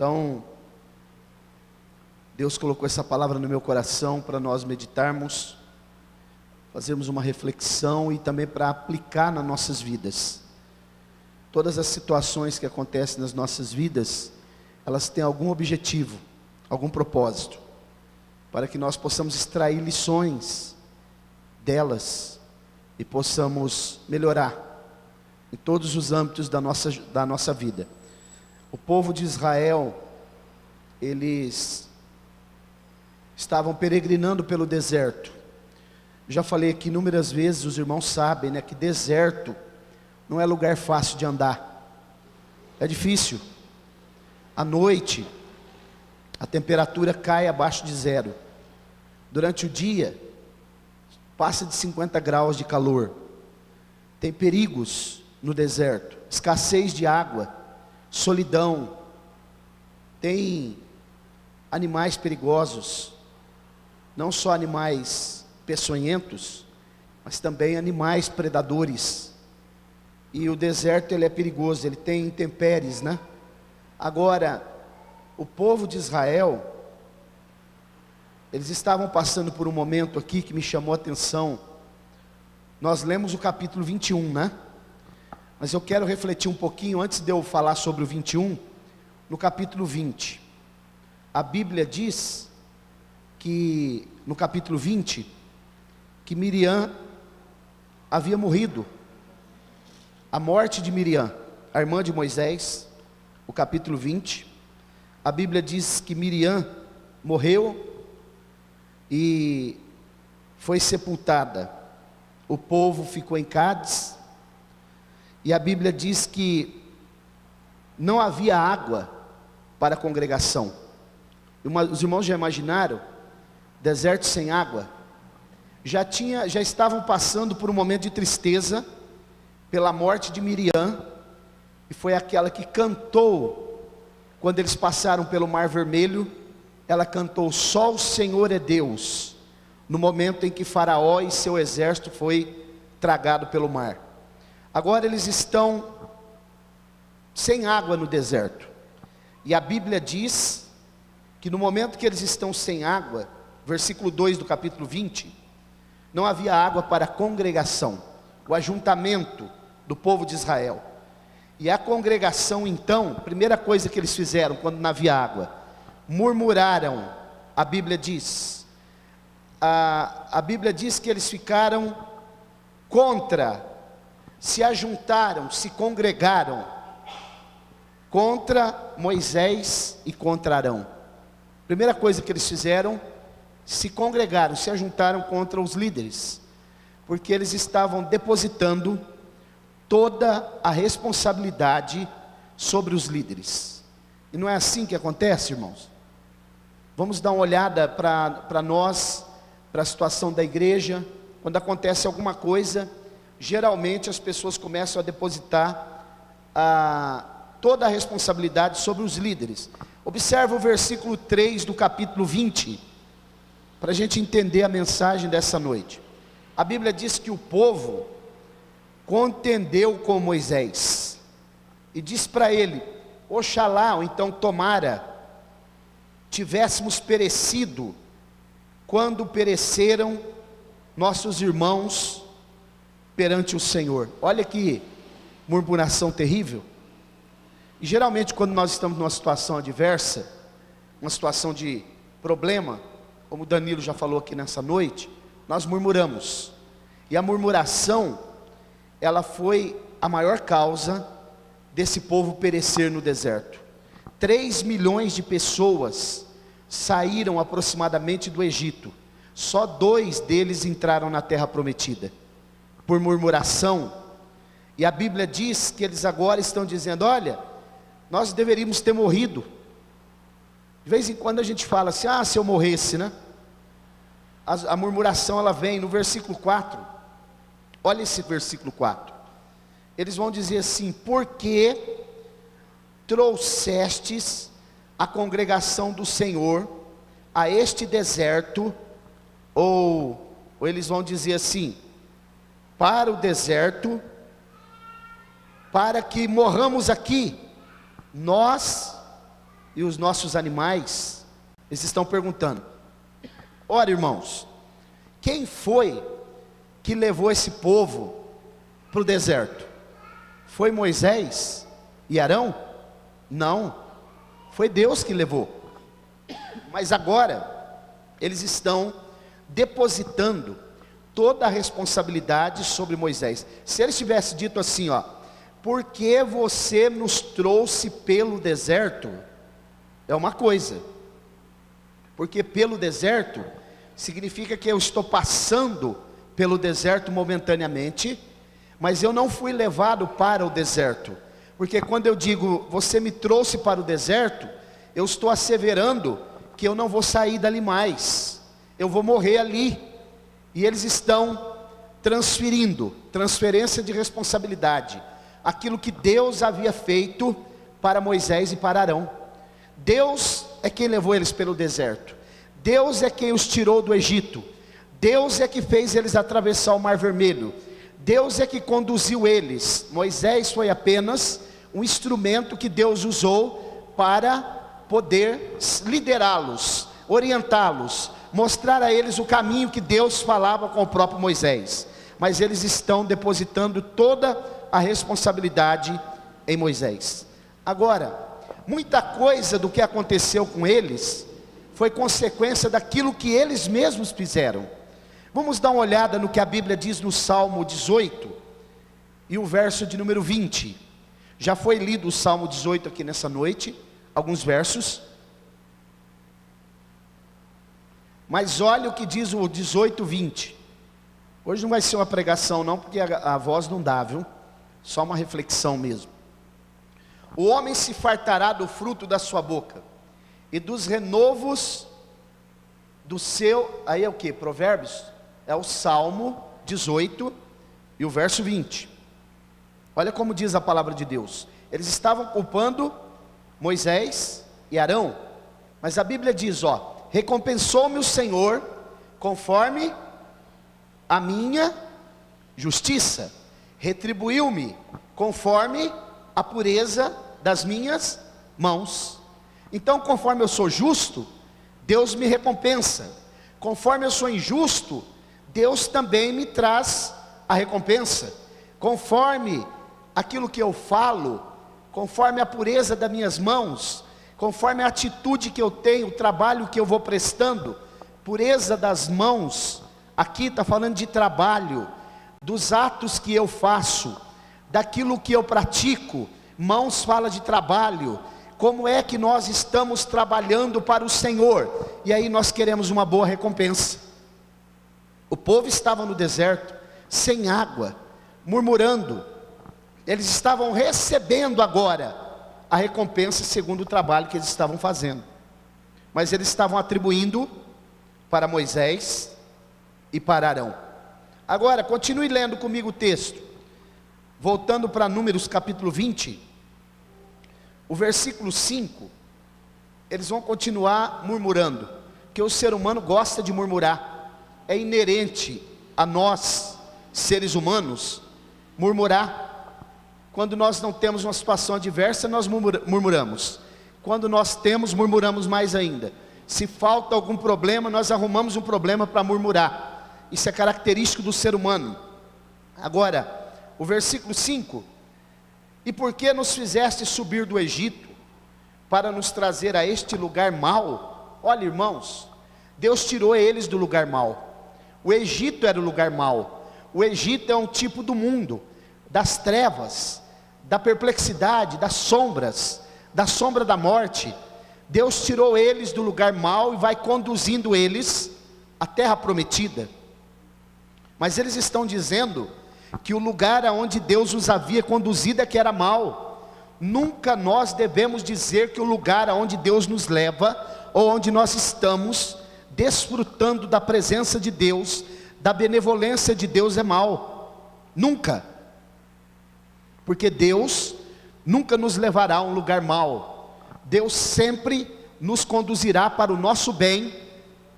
Então, Deus colocou essa palavra no meu coração para nós meditarmos, fazermos uma reflexão e também para aplicar nas nossas vidas. Todas as situações que acontecem nas nossas vidas, elas têm algum objetivo, algum propósito, para que nós possamos extrair lições delas e possamos melhorar em todos os âmbitos da nossa vida. O povo de Israel, eles estavam peregrinando pelo deserto. Eu já falei aqui inúmeras vezes, os irmãos sabem, que deserto não é lugar fácil de andar. É difícil. À noite, a temperatura cai abaixo de zero. Durante o dia, passa de 50 graus de calor. Tem perigos no deserto, escassez de água, solidão. Tem animais perigosos, não só animais peçonhentos, mas também animais predadores. E o deserto ele é perigoso, ele tem intempéries, Agora, o povo de Israel, eles estavam passando por um momento aqui que me chamou a atenção. Nós lemos o capítulo 21, Mas eu quero refletir um pouquinho, antes de eu falar sobre o 21, no capítulo 20. A Bíblia diz que, no capítulo 20, que Miriam havia morrido. A morte de Miriam, a irmã de Moisés, o capítulo 20, a Bíblia diz que Miriam morreu e foi sepultada. O povo ficou em Cádiz, e a Bíblia diz que não havia água para a congregação. Os irmãos já imaginaram? Deserto sem água? Já estavam passando por um momento de tristeza pela morte de Miriam, e foi aquela que cantou, quando eles passaram pelo Mar Vermelho, ela cantou: só o Senhor é Deus, no momento em que Faraó e seu exército foi tragado pelo mar. Agora eles estão sem água no deserto, e a Bíblia diz que no momento que eles estão sem água, versículo 2 do capítulo 20, não havia água para a congregação, o ajuntamento do povo de Israel. E a congregação então, primeira coisa que eles fizeram quando não havia água, murmuraram. A Bíblia diz, a Bíblia diz que eles ficaram se ajuntaram, se congregaram contra Moisés e contra Arão. Primeira coisa que eles fizeram, se congregaram, se ajuntaram contra os líderes, porque eles estavam depositando toda a responsabilidade sobre os líderes. E não é assim que acontece, irmãos? Vamos dar uma olhada para nós, para a situação da igreja. Quando acontece alguma coisa, geralmente as pessoas começam a depositar toda a responsabilidade sobre os líderes. Observa o versículo 3 do capítulo 20, para a gente entender a mensagem dessa noite. A Bíblia diz que o povo contendeu com Moisés, e diz para ele: oxalá, ou então tomara, tivéssemos perecido, quando pereceram nossos irmãos perante o Senhor. Olha que murmuração terrível. E geralmente quando nós estamos numa situação adversa, uma situação de problema, como o Danilo já falou aqui nessa noite, nós murmuramos. E a murmuração, ela foi a maior causa desse povo perecer no deserto. 3 milhões de pessoas saíram aproximadamente do Egito. Só 2 deles entraram na terra prometida, por murmuração. E a Bíblia diz que eles agora estão dizendo: olha, nós deveríamos ter morrido. De vez em quando a gente fala assim: se eu morresse, A murmuração ela vem no versículo 4. Olha esse versículo 4. Eles vão dizer assim: por que trouxestes a congregação do Senhor a este deserto? Ou eles vão dizer assim: para o deserto, para que morramos aqui, nós e os nossos animais, eles estão perguntando: ora, irmãos, quem foi que levou esse povo para o deserto? Foi Moisés e Arão? Não, foi Deus que levou. Mas agora eles estão depositando toda a responsabilidade sobre Moisés. Se eles tivessem dito assim, ó: por que você nos trouxe pelo deserto? É uma coisa, porque pelo deserto significa que eu estou passando pelo deserto momentaneamente, mas eu não fui levado para o deserto. Porque quando eu digo você me trouxe para o deserto, eu estou asseverando que eu não vou sair dali mais, eu vou morrer ali. E eles estão transferindo, transferência de responsabilidade, aquilo que Deus havia feito para Moisés e para Arão. Deus é quem levou eles pelo deserto, Deus é quem os tirou do Egito, Deus é que fez eles atravessar o Mar Vermelho, Deus é que conduziu eles. Moisés foi apenas um instrumento que Deus usou para poder liderá-los, orientá-los, mostrar a eles o caminho que Deus falava com o próprio Moisés. Mas eles estão depositando toda a responsabilidade em Moisés. Agora, muita coisa do que aconteceu com eles foi consequência daquilo que eles mesmos fizeram. Vamos dar uma olhada no que a Bíblia diz no Salmo 18 e o verso de número 20. Já foi lido o Salmo 18 aqui nessa noite, alguns versos. Mas olha o que diz o 18, 20. Hoje não vai ser uma pregação não, porque a voz não dá, viu? Só uma reflexão mesmo. O homem se fartará do fruto da sua boca, e dos renovos do seu... Aí é o que? Provérbios? É o Salmo 18 e o verso 20. Olha como diz a palavra de Deus. Eles estavam culpando Moisés e Arão, mas a Bíblia diz, ó: recompensou-me o Senhor conforme a minha justiça, retribuiu-me conforme a pureza das minhas mãos. Então, conforme eu sou justo, Deus me recompensa. Conforme eu sou injusto, Deus também me traz a recompensa. Conforme aquilo que eu falo, conforme a pureza das minhas mãos, conforme a atitude que eu tenho, o trabalho que eu vou prestando. Pureza das mãos, aqui está falando de trabalho, dos atos que eu faço, daquilo que eu pratico. Mãos fala de trabalho, como é que nós estamos trabalhando para o Senhor, e aí nós queremos uma boa recompensa. O povo estava no deserto, sem água, murmurando. Eles estavam recebendo agora a recompensa segundo o trabalho que eles estavam fazendo, mas eles estavam atribuindo para Moisés e para Arão. Agora, continue lendo comigo o texto, voltando para Números capítulo 20, o versículo 5, eles vão continuar murmurando, porque o ser humano gosta de murmurar, é inerente a nós, seres humanos, murmurar. Quando nós não temos uma situação adversa, nós murmuramos. Quando nós temos, murmuramos mais ainda. Se falta algum problema, nós arrumamos um problema para murmurar. Isso é característico do ser humano. Agora, o versículo 5: e por que nos fizeste subir do Egito, para nos trazer a este lugar mau? Olha, irmãos, Deus tirou eles do lugar mau. O Egito era o lugar mau. O Egito é um tipo do mundo, das trevas, da perplexidade, das sombras, da sombra da morte. Deus tirou eles do lugar mau e vai conduzindo eles à terra prometida. Mas eles estão dizendo que o lugar aonde Deus os havia conduzido é que era mau. Nunca nós devemos dizer que o lugar aonde Deus nos leva, ou onde nós estamos desfrutando da presença de Deus, da benevolência de Deus, é mau. Nunca. Porque Deus nunca nos levará a um lugar mau. Deus sempre nos conduzirá para o nosso bem,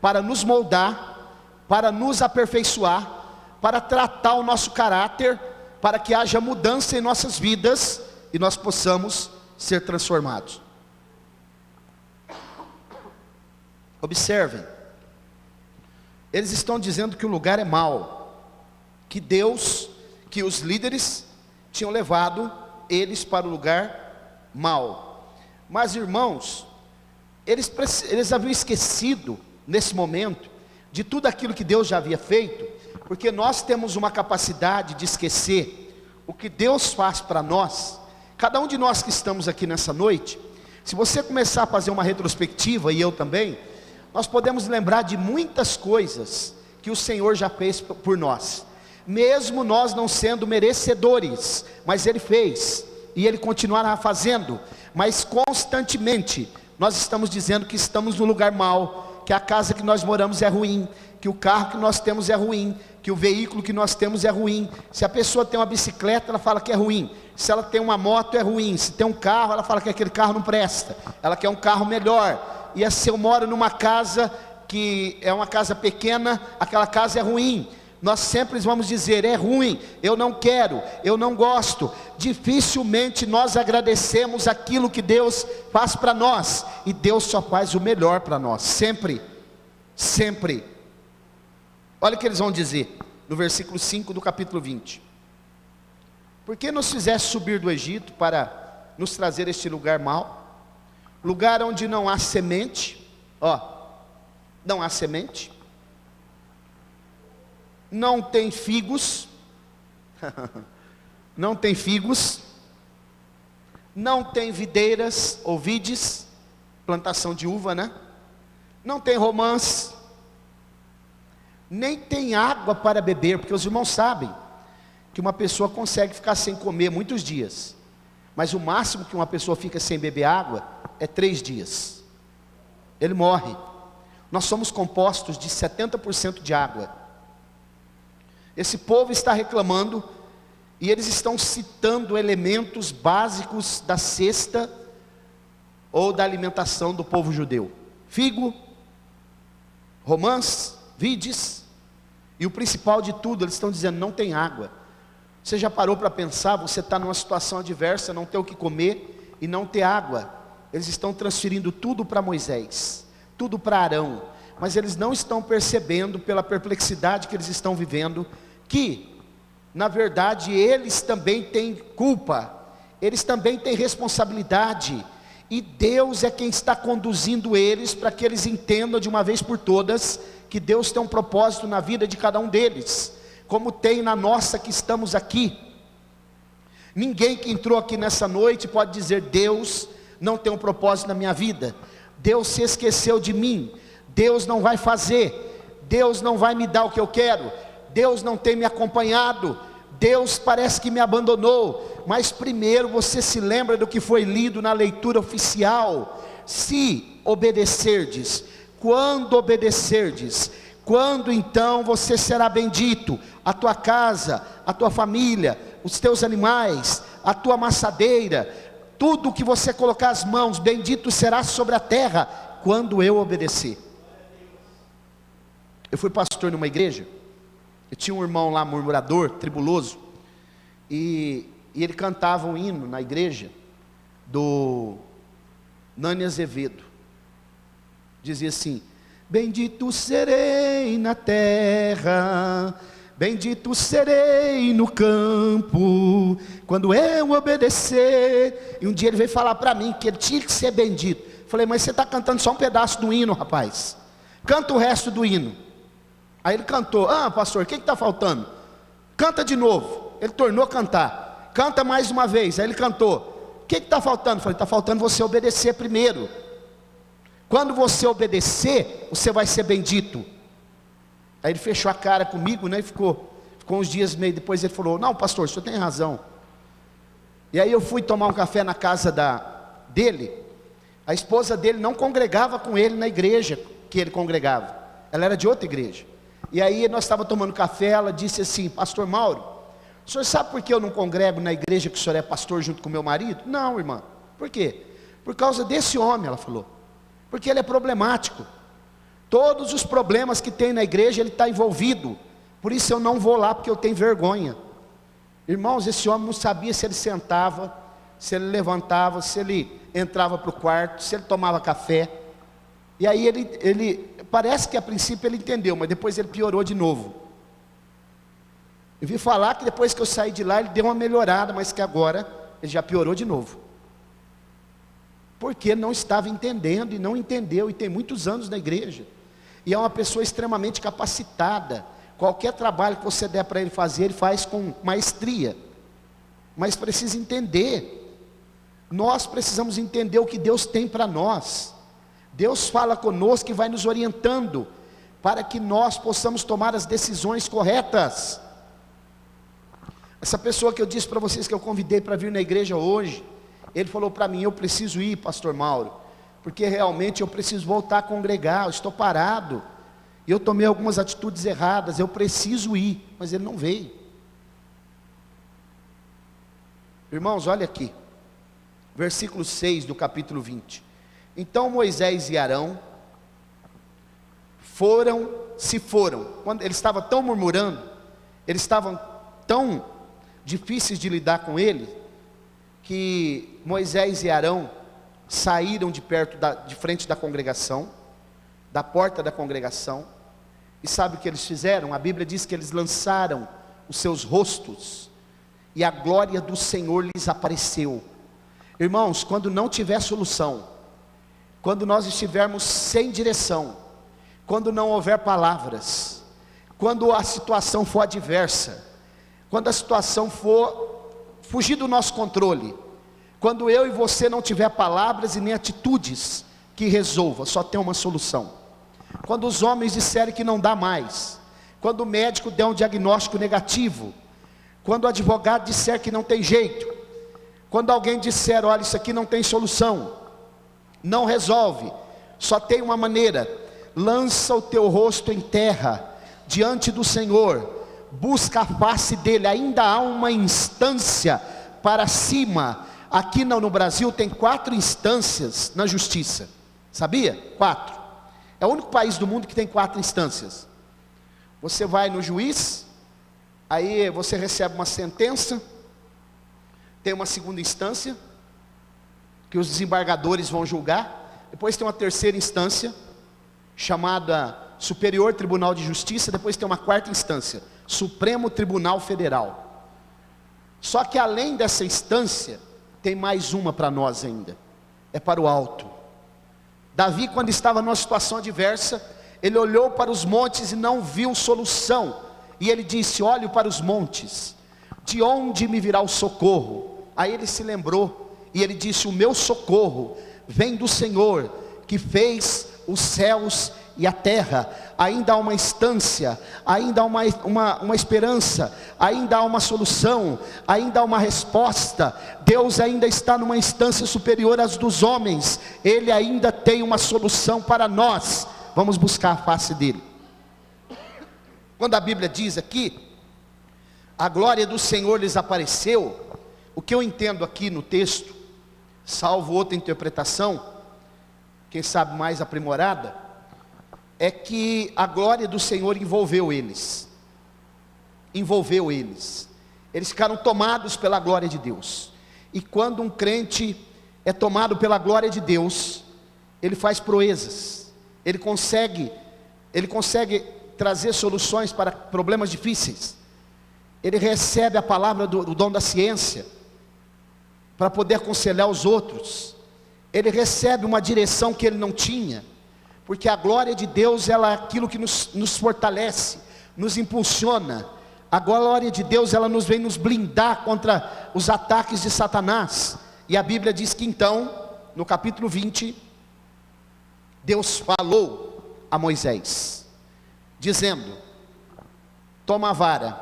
para nos moldar, para nos aperfeiçoar, para tratar o nosso caráter, para que haja mudança em nossas vidas e nós possamos ser transformados. Observem, eles estão dizendo que o lugar é mau, que Deus, que os líderes tinham levado eles para o lugar mau. Mas irmãos, eles haviam esquecido nesse momento de tudo aquilo que Deus já havia feito, porque nós temos uma capacidade de esquecer o que Deus faz para nós. Cada um de nós que estamos aqui nessa noite, se você começar a fazer uma retrospectiva, e eu também, nós podemos lembrar de muitas coisas que o Senhor já fez por nós, mesmo nós não sendo merecedores, mas Ele fez, e Ele continuará fazendo. Mas constantemente nós estamos dizendo que estamos no lugar mau, que a casa que nós moramos é ruim, que o carro que nós temos é ruim, que o veículo que nós temos é ruim. Se a pessoa tem uma bicicleta, ela fala que é ruim. Se ela tem uma moto, é ruim. Se tem um carro, ela fala que aquele carro não presta, ela quer um carro melhor. E se eu moro numa casa que é uma casa pequena, aquela casa é ruim. Nós sempre vamos dizer, é ruim, eu não quero, eu não gosto. Dificilmente nós agradecemos aquilo que Deus faz para nós, e Deus só faz o melhor para nós, sempre, sempre. Olha o que eles vão dizer, no versículo 5 do capítulo 20. Por que nos fizeste subir do Egito para nos trazer este lugar mau? Lugar onde não há semente, não há semente, não tem figos, não tem figos, não tem videiras ou vides, plantação de uva, né? Não tem romãs, nem tem água para beber, porque os irmãos sabem que uma pessoa consegue ficar sem comer muitos dias, mas o máximo que uma pessoa fica sem beber água é 3 dias, ele morre. Nós somos compostos de 70% de água. Esse povo está reclamando, e eles estão citando elementos básicos da cesta, ou da alimentação do povo judeu: figo, romãs, vides, e o principal de tudo, eles estão dizendo, não tem água. Você já parou para pensar, você está numa situação adversa, não ter o que comer, e não ter água. Eles estão transferindo tudo para Moisés, tudo para Arão, mas eles não estão percebendo, pela perplexidade que eles estão vivendo, que na verdade eles também têm culpa, eles também têm responsabilidade, e Deus é quem está conduzindo eles, para que eles entendam de uma vez por todas, que Deus tem um propósito na vida de cada um deles, como tem na nossa que estamos aqui. Ninguém que entrou aqui nessa noite pode dizer, Deus não tem um propósito na minha vida, Deus se esqueceu de mim, Deus não vai fazer, Deus não vai me dar o que eu quero, Deus não tem me acompanhado, Deus parece que me abandonou. Mas primeiro você se lembra do que foi lido na leitura oficial: se obedecerdes, quando obedecerdes, quando então você será bendito, a tua casa, a tua família, os teus animais, a tua amassadeira, tudo que você colocar as mãos, bendito será sobre a terra, quando eu obedecer. Eu fui pastor numa igreja, eu tinha um irmão lá, murmurador, tribuloso, e ele cantava um hino na igreja, do Nani Azevedo, dizia assim: bendito serei na terra, bendito serei no campo, quando eu obedecer. E um dia ele veio falar para mim, que ele tinha que ser bendito. Falei, mas você está cantando só um pedaço do hino, rapaz, canta o resto do hino. Aí ele cantou, pastor, o que está faltando? Canta de novo. Ele tornou a cantar, canta mais uma vez. Aí ele cantou, o que está faltando? Falei, está faltando você obedecer primeiro. Quando você obedecer, você vai ser bendito. Aí ele fechou a cara comigo, né, e ficou uns dias meio depois. Ele falou, não pastor, o senhor tem razão. E aí eu fui tomar um café na casa dele. A esposa dele não congregava com ele na igreja que ele congregava, ela era de outra igreja. E aí nós estávamos tomando café, ela disse assim, pastor Mauro, o senhor sabe por que eu não congrego na igreja que o senhor é pastor junto com meu marido? Não, irmã. Por quê? Por causa desse homem, ela falou, porque ele é problemático, todos os problemas que tem na igreja ele está envolvido, por isso eu não vou lá, porque eu tenho vergonha. Irmãos, esse homem não sabia se ele sentava, se ele levantava, se ele entrava para o quarto, se ele tomava café. E aí ele parece que a princípio ele entendeu, mas depois ele piorou de novo. Eu vi falar que depois que eu saí de lá ele deu uma melhorada, mas que agora ele já piorou de novo. Porque não estava entendendo e não entendeu, e tem muitos anos na igreja. E é uma pessoa extremamente capacitada. Qualquer trabalho que você der para ele fazer, ele faz com maestria. Mas precisa entender. Nós precisamos entender o que Deus tem para nós. Deus fala conosco e vai nos orientando, para que nós possamos tomar as decisões corretas. Essa pessoa que eu disse para vocês que eu convidei para vir na igreja hoje, ele falou para mim: eu preciso ir, pastor Mauro, porque realmente eu preciso voltar a congregar, eu estou parado, eu tomei algumas atitudes erradas, eu preciso ir, mas ele não veio. Irmãos, olha aqui, versículo 6 do capítulo 20. Então Moisés e Arão se foram, quando eles estavam tão murmurando, eles estavam tão difíceis de lidar com ele, que Moisés e Arão saíram de frente da congregação, da porta da congregação, e sabe o que eles fizeram? A Bíblia diz que eles lançaram os seus rostos, e a glória do Senhor lhes apareceu. Irmãos, quando não tiver solução, quando nós estivermos sem direção, quando não houver palavras, quando a situação for adversa, quando a situação for fugir do nosso controle, quando eu e você não tiver palavras e nem atitudes que resolva, só tem uma solução. Quando os homens disserem que não dá mais, quando o médico der um diagnóstico negativo, quando o advogado disser que não tem jeito, quando alguém disser: olha, isso aqui não tem solução, não resolve, só tem uma maneira: lança o teu rosto em terra, diante do Senhor, busca a face dele. Ainda há uma instância para cima. Aqui no Brasil tem 4 instâncias na justiça, sabia? 4, é o único país do mundo que tem 4 instâncias. Você vai no juiz, aí você recebe uma sentença, tem uma segunda instância, que os desembargadores vão julgar, depois tem uma terceira instância, chamada Superior Tribunal de Justiça, depois tem uma 4ª instância, Supremo Tribunal Federal. Só que além dessa instância, tem mais uma para nós ainda, é para o alto. Davi, quando estava numa situação adversa, ele olhou para os montes e não viu solução, e ele disse: olho para os montes, de onde me virá o socorro? Aí ele se lembrou, e ele disse: o meu socorro vem do Senhor, que fez os céus e a terra. Ainda há uma instância, ainda há uma esperança, ainda há uma solução, ainda há uma resposta. Deus ainda está numa instância superior às dos homens, Ele ainda tem uma solução para nós. Vamos buscar a face dele. Quando a Bíblia diz aqui, a glória do Senhor lhes apareceu, o que eu entendo aqui no texto, salvo outra interpretação, quem sabe mais aprimorada, é que a glória do Senhor envolveu eles, eles ficaram tomados pela glória de Deus. E quando um crente é tomado pela glória de Deus, ele faz proezas, ele consegue trazer soluções para problemas difíceis, ele recebe a palavra do dom da ciência, para poder aconselhar os outros, ele recebe uma direção que ele não tinha, porque a glória de Deus, ela é aquilo que nos fortalece, nos impulsiona. A glória de Deus, ela vem nos blindar contra os ataques de Satanás. E a Bíblia diz que então, no capítulo 20, Deus falou a Moisés, dizendo: toma a vara.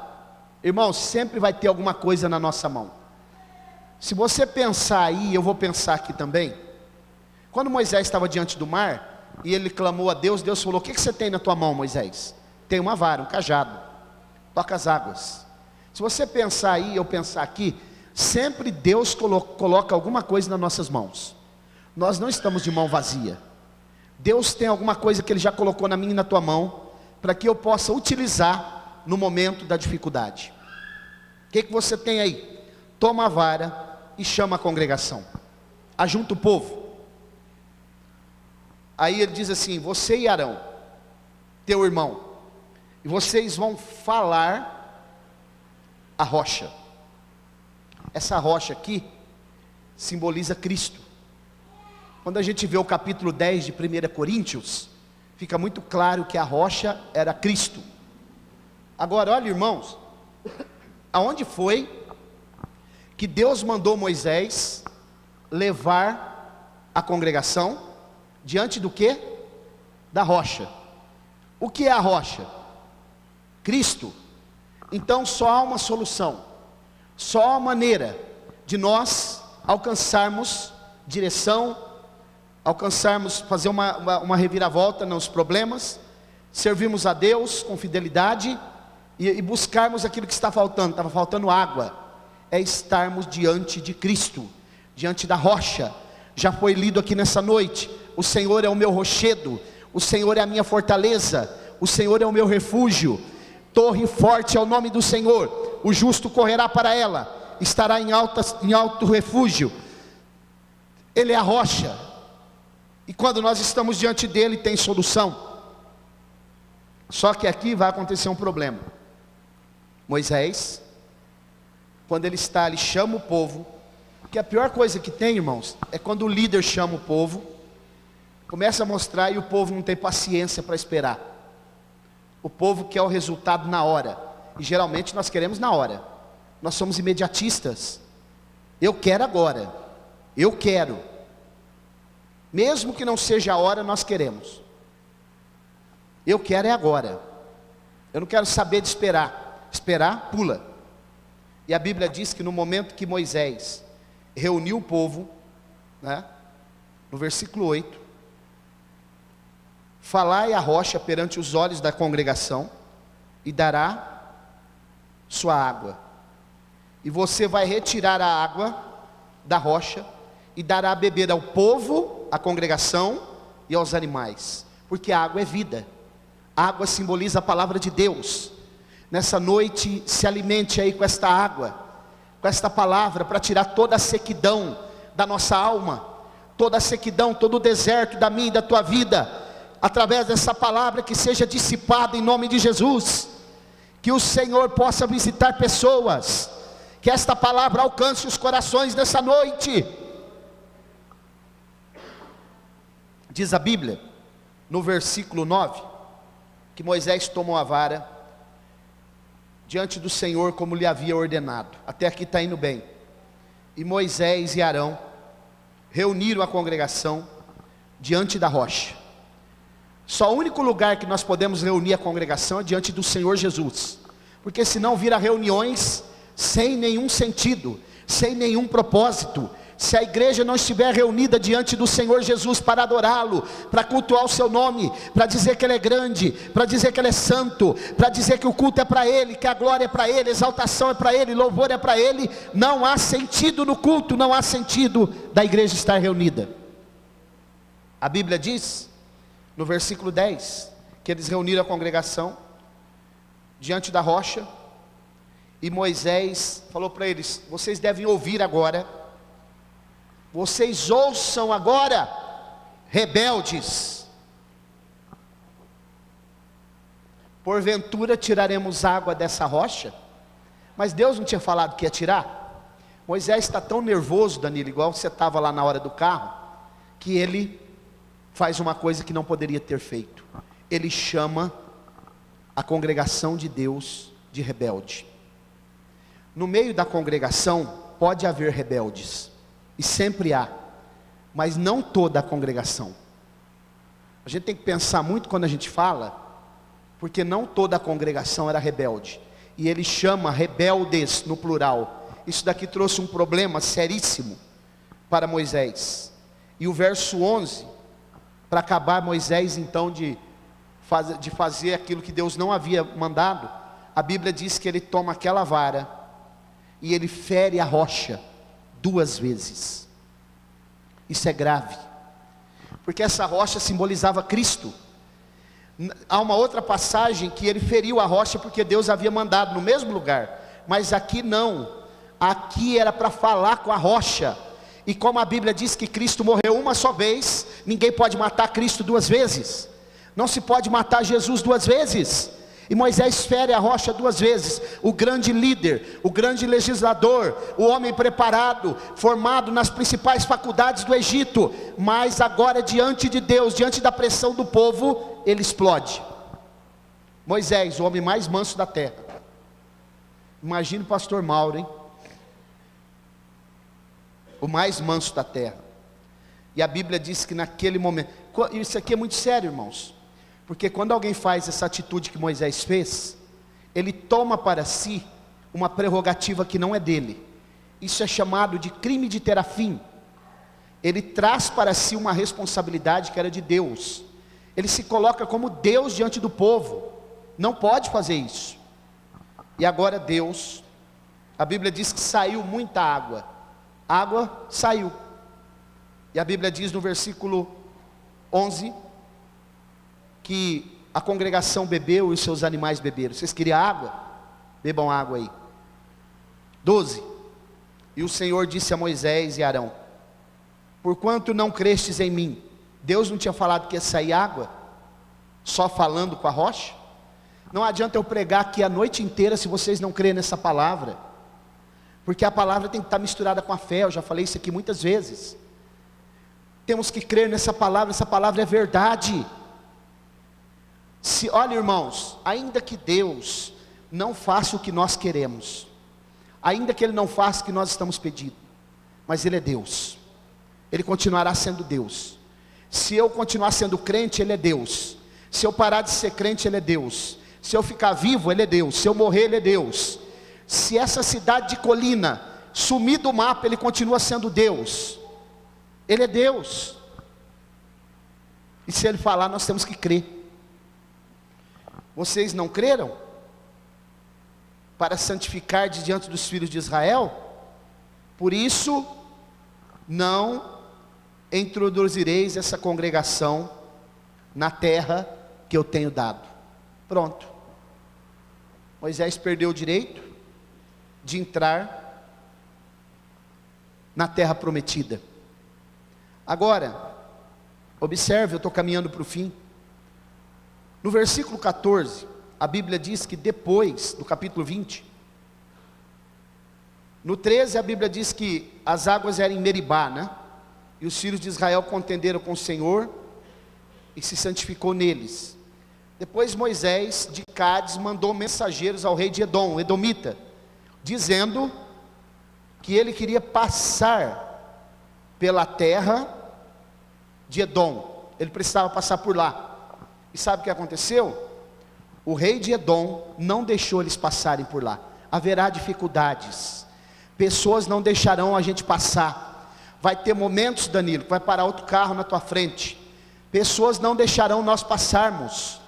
Irmãos, sempre vai ter alguma coisa na nossa mão. Se você pensar aí, eu vou pensar aqui também. Quando Moisés estava diante do mar, e ele clamou a Deus, Deus falou: o que você tem na tua mão, Moisés? Tem uma vara, um cajado, toca as águas. Se você pensar aí, eu pensar aqui, sempre Deus coloca alguma coisa nas nossas mãos. Nós não estamos de mão vazia. Deus tem alguma coisa que Ele já colocou na minha e na tua mão, para que eu possa utilizar no momento da dificuldade. O que você tem aí? Toma a vara e chama a congregação, ajunta o povo. Aí ele diz assim: você e Arão, teu irmão, e vocês vão falar a rocha. Essa rocha aqui simboliza Cristo. Quando a gente vê o capítulo 10 de 1 Coríntios, fica muito claro que a rocha era Cristo. Agora, olha, irmãos, aonde foi que Deus mandou Moisés levar a congregação? Diante do quê? Da rocha. O que é a rocha? Cristo. Então só há uma solução, só há uma maneira de nós alcançarmos direção, alcançarmos, fazer uma reviravolta nos problemas, servirmos a Deus com fidelidade e buscarmos aquilo que está faltando. Estava faltando água. É estarmos diante de Cristo, diante da rocha. Já foi lido aqui nessa noite: o Senhor é o meu rochedo, o Senhor é a minha fortaleza, o Senhor é o meu refúgio, torre forte é o nome do Senhor, o justo correrá para ela, estará em alto refúgio. Ele é a rocha, e quando nós estamos diante dele tem solução. Só que aqui vai acontecer um problema. Moisés, quando ele está ali, chama o povo, porque a pior coisa que tem, irmãos, é quando o líder chama o povo, começa a mostrar e o povo não tem paciência para esperar. O povo quer o resultado na hora, e geralmente nós queremos na hora. Nós somos imediatistas. Eu quero agora, eu quero, mesmo que não seja a hora, nós queremos. Eu quero é agora, eu não quero saber de esperar. Esperar, pula. E a Bíblia diz que no momento que Moisés reuniu o povo, né, no versículo 8, falai a rocha perante os olhos da congregação, e dará sua água, e você vai retirar a água da rocha, e dará a beber ao povo, à congregação e aos animais, porque a água é vida. A água simboliza a palavra de Deus. Nessa noite, se alimente aí com esta água, com esta palavra, para tirar toda a sequidão da nossa alma, toda a sequidão, todo o deserto da minha e da tua vida, através dessa palavra que seja dissipada em nome de Jesus. Que o Senhor possa visitar pessoas, que esta palavra alcance os corações nessa noite. Diz a Bíblia, no versículo 9, que Moisés tomou a vara diante do Senhor como lhe havia ordenado. Até aqui está indo bem. E Moisés e Arão reuniram a congregação diante da rocha. Só o único lugar que nós podemos reunir a congregação é diante do Senhor Jesus, porque senão vira reuniões sem nenhum sentido, sem nenhum propósito. Se a igreja não estiver reunida diante do Senhor Jesus para adorá-lo, para cultuar o seu nome, para dizer que Ele é grande, para dizer que Ele é santo, para dizer que o culto é para Ele, que a glória é para Ele, a exaltação é para Ele, louvor é para Ele, não há sentido no culto, não há sentido da igreja estar reunida. A Bíblia diz, no versículo 10, que eles reuniram a congregação diante da rocha, e Moisés falou para eles: vocês devem ouvir agora, vocês ouçam agora, rebeldes. Porventura tiraremos água dessa rocha? Mas Deus não tinha falado que ia tirar? Moisés está tão nervoso, Danilo, igual você estava lá na hora do carro, que ele faz uma coisa que não poderia ter feito. Ele chama a congregação de Deus de rebelde. No meio da congregação pode haver rebeldes, e sempre há, mas não toda a congregação. A gente tem que pensar muito quando a gente fala, porque não toda a congregação era rebelde, e ele chama rebeldes no plural. Isso daqui trouxe um problema seríssimo para Moisés. E o verso 11, para acabar Moisés então de fazer aquilo que Deus não havia mandado, a Bíblia diz que ele toma aquela vara e ele fere a rocha 2 vezes. Isso é grave, porque essa rocha simbolizava Cristo. Há uma outra passagem que ele feriu a rocha porque Deus havia mandado no mesmo lugar, mas aqui não. Aqui era para falar com a rocha. E como a Bíblia diz que Cristo morreu uma só vez, ninguém pode matar Cristo duas vezes. Não se pode matar Jesus duas vezes. E Moisés fere a rocha duas vezes. O grande líder, o grande legislador, o homem preparado, formado nas principais faculdades do Egito, mas agora diante de Deus, diante da pressão do povo, ele explode. Moisés, o homem mais manso da terra. Imagina o pastor Mauro, hein? O mais manso da terra. E a Bíblia diz que naquele momento, isso aqui é muito sério, irmãos, porque quando alguém faz essa atitude que Moisés fez, ele toma para si uma prerrogativa que não é dele. Isso é chamado de crime de terafim. Ele traz para si uma responsabilidade que era de Deus. Ele se coloca como Deus diante do povo. Não pode fazer isso. E agora Deus, a Bíblia diz que saiu muita água. Água saiu. E a Bíblia diz no versículo 11, que a congregação bebeu e os seus animais beberam. Vocês queriam água? Bebam água aí. 12. E o Senhor disse a Moisés e Arão: porquanto não crestes em mim? Deus não tinha falado que ia sair água? Só falando com a rocha? Não adianta eu pregar aqui a noite inteira se vocês não crerem nessa palavra, porque a palavra tem que estar misturada com a fé. Eu já falei isso aqui muitas vezes. Temos que crer nessa palavra, essa palavra é verdade. Olha, irmãos, ainda que Deus não faça o que nós queremos, ainda que Ele não faça o que nós estamos pedindo, mas Ele é Deus, Ele continuará sendo Deus. Se eu continuar sendo crente, Ele é Deus. Se eu parar de ser crente, Ele é Deus. Se eu ficar vivo, Ele é Deus. Se eu morrer, Ele é Deus. Se essa cidade de Colina sumir do mapa, Ele continua sendo Deus. Ele é Deus. E se Ele falar, nós temos que crer. Vocês não creram? Para santificar diante dos filhos de Israel? Por isso, não introduzireis essa congregação na terra que eu tenho dado. Pronto. Moisés perdeu o direito de entrar na terra prometida. Agora, observe, eu estou caminhando para o fim. No versículo 14, a Bíblia diz que depois do capítulo 20, no 13 a Bíblia diz que as águas eram em Meribá, né? E os filhos de Israel contenderam com o Senhor e se santificou neles. Depois Moisés de Cádiz mandou mensageiros ao rei de Edom, Edomita, dizendo que ele queria passar pela terra de Edom. Ele precisava passar por lá. E sabe o que aconteceu? O rei de Edom não deixou eles passarem por lá. Haverá dificuldades. Pessoas não deixarão a gente passar. Vai ter momentos, Danilo, que vai parar outro carro na tua frente. Pessoas não deixarão nós passarmos.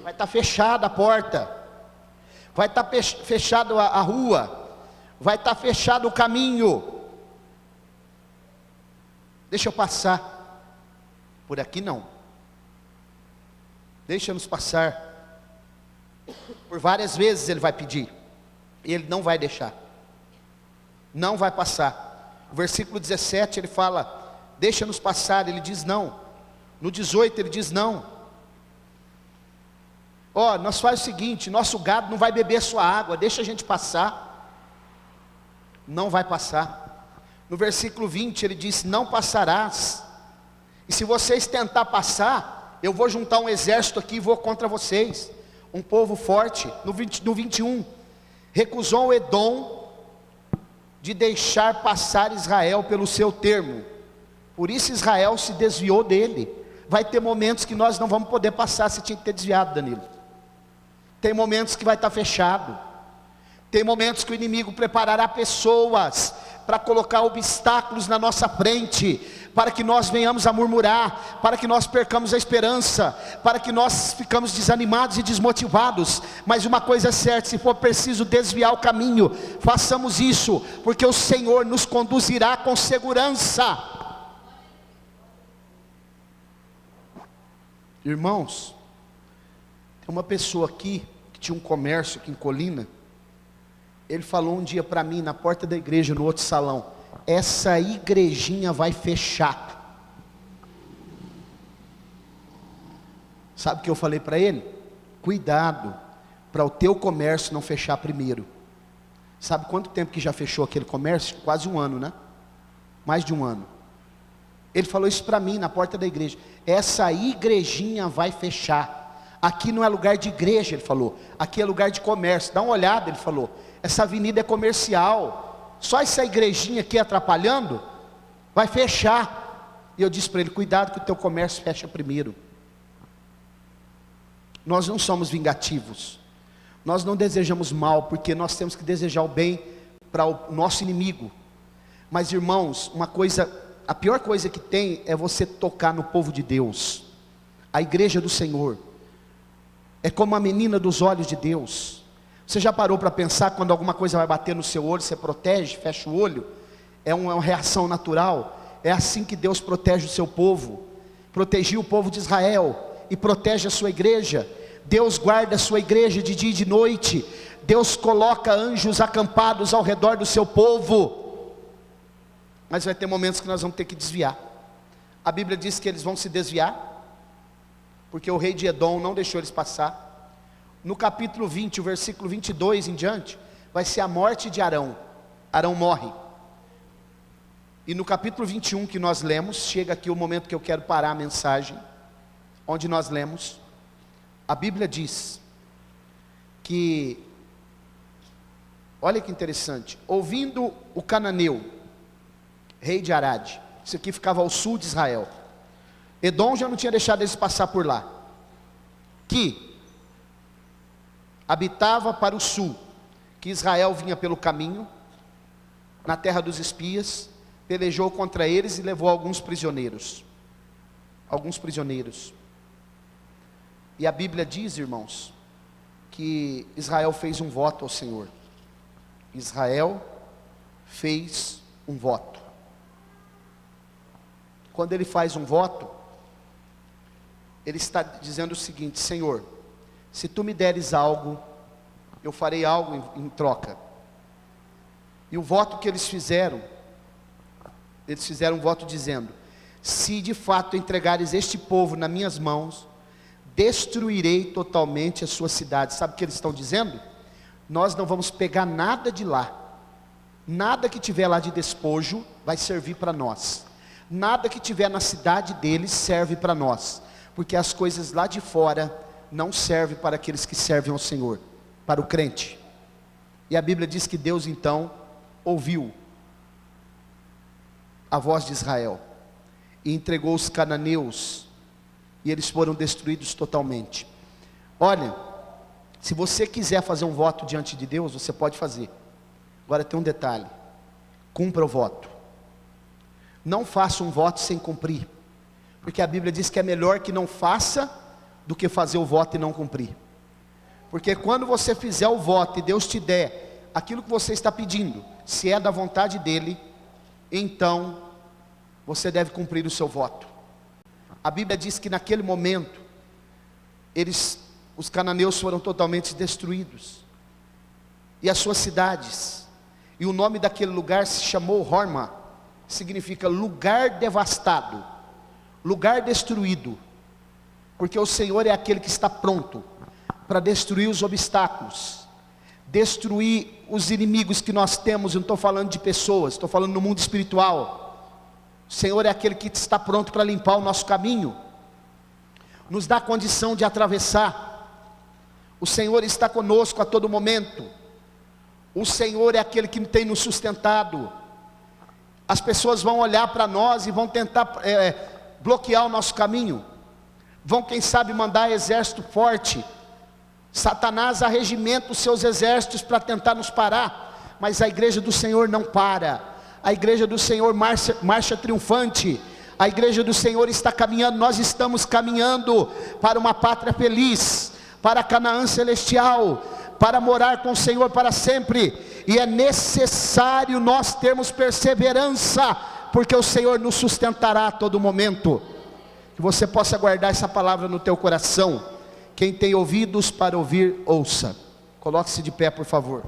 Vai estar fechada a porta. Vai estar fechada a rua. Vai estar fechado o caminho. Deixa eu passar. Por aqui não. Deixa-nos passar. Por várias vezes ele vai pedir. E ele não vai deixar. Não vai passar. O versículo 17 ele fala: deixa-nos passar. Ele diz não. No 18 ele diz não. Nós faz o seguinte: nosso gado não vai beber a sua água, deixa a gente passar. Não vai passar. No versículo 20 ele diz: não passarás. E se vocês tentar passar, eu vou juntar um exército aqui e vou contra vocês. Um povo forte. No 21, recusou Edom de deixar passar Israel pelo seu termo. Por isso Israel se desviou dele. Vai ter momentos que nós não vamos poder passar. Você tinha que ter desviado, Danilo. Tem momentos que vai estar fechado. Tem momentos que o inimigo preparará pessoas para colocar obstáculos na nossa frente, para que nós venhamos a murmurar, para que nós percamos a esperança, para que nós ficamos desanimados e desmotivados. Mas uma coisa é certa: se for preciso desviar o caminho, façamos isso, porque o Senhor nos conduzirá com segurança. Irmãos, tem uma pessoa aqui que tinha um comércio aqui em Colina. Ele falou um dia para mim, na porta da igreja, no outro salão: essa igrejinha vai fechar. Sabe o que eu falei para ele? Cuidado, para o teu comércio não fechar primeiro. Sabe quanto tempo que já fechou aquele comércio? Quase um ano, né? Mais de um ano. Ele falou isso para mim, na porta da igreja: essa igrejinha vai fechar. Aqui não é lugar de igreja, ele falou. Aqui é lugar de comércio. Dá uma olhada, ele falou. Essa avenida é comercial. Só essa igrejinha aqui atrapalhando, vai fechar. E eu disse para ele: cuidado que o teu comércio fecha primeiro. Nós não somos vingativos. Nós não desejamos mal, porque nós temos que desejar o bem para o nosso inimigo. Mas irmãos, a pior coisa que tem é você tocar no povo de Deus. A igreja do Senhor é como a menina dos olhos de Deus. Você já parou para pensar, quando alguma coisa vai bater no seu olho, você protege, fecha o olho? É uma reação natural. É assim que Deus protege o seu povo. Protegiu o povo de Israel e protege a sua igreja. Deus guarda a sua igreja de dia e de noite. Deus coloca anjos acampados ao redor do seu povo. Mas vai ter momentos que nós vamos ter que desviar. A Bíblia diz que eles vão se desviar, porque o rei de Edom não deixou eles passar. No capítulo 20, o versículo 22 em diante, vai ser a morte de Arão. Arão morre. E no capítulo 21 que nós lemos, chega aqui o momento que eu quero parar a mensagem, onde nós lemos, a Bíblia diz que, olha que interessante: ouvindo o cananeu, rei de Arade, isso aqui ficava ao sul de Israel, Edom já não tinha deixado eles passar por lá, que habitava para o sul, que Israel vinha pelo caminho, na terra dos espias, pelejou contra eles e levou alguns prisioneiros. E a Bíblia diz, irmãos, que Israel fez um voto ao Senhor. Israel fez um voto. Quando ele faz um voto, ele está dizendo o seguinte: Senhor, se tu me deres algo, eu farei algo em troca. E o voto que eles fizeram um voto dizendo: se de fato entregares este povo nas minhas mãos, destruirei totalmente a sua cidade. Sabe o que eles estão dizendo? Nós não vamos pegar nada de lá. Nada que tiver lá de despojo vai servir para nós. Nada que tiver na cidade deles serve para nós. Porque as coisas lá de fora não servem para aqueles que servem ao Senhor, para o crente. E a Bíblia diz que Deus então ouviu a voz de Israel e entregou os cananeus, e eles foram destruídos totalmente. Olha, se você quiser fazer um voto diante de Deus, você pode fazer. Agora tem um detalhe: cumpra o voto. Não faça um voto sem cumprir, porque a Bíblia diz que é melhor que não faça do que fazer o voto e não cumprir. Porque quando você fizer o voto e Deus te der aquilo que você está pedindo, se é da vontade dEle, então você deve cumprir o seu voto. A Bíblia diz que naquele momento, os cananeus foram totalmente destruídos, e as suas cidades, e o nome daquele lugar se chamou Horma, significa lugar devastado, lugar destruído, porque o Senhor é aquele que está pronto para destruir os obstáculos, destruir os inimigos que nós temos. Eu não estou falando de pessoas, estou falando no mundo espiritual. O Senhor é aquele que está pronto para limpar o nosso caminho, nos dá condição de atravessar. O Senhor está conosco a todo momento. O Senhor é aquele que tem nos sustentado. As pessoas vão olhar para nós e vão tentar bloquear o nosso caminho, vão quem sabe mandar exército forte. Satanás arregimenta os seus exércitos para tentar nos parar, mas a igreja do Senhor não para. A igreja do Senhor marcha triunfante. A igreja do Senhor está caminhando, nós estamos caminhando para uma pátria feliz, para Canaã celestial, para morar com o Senhor para sempre. E é necessário nós termos perseverança, porque o Senhor nos sustentará a todo momento. Que você possa guardar essa palavra no teu coração. Quem tem ouvidos para ouvir, ouça. Coloque-se de pé, por favor.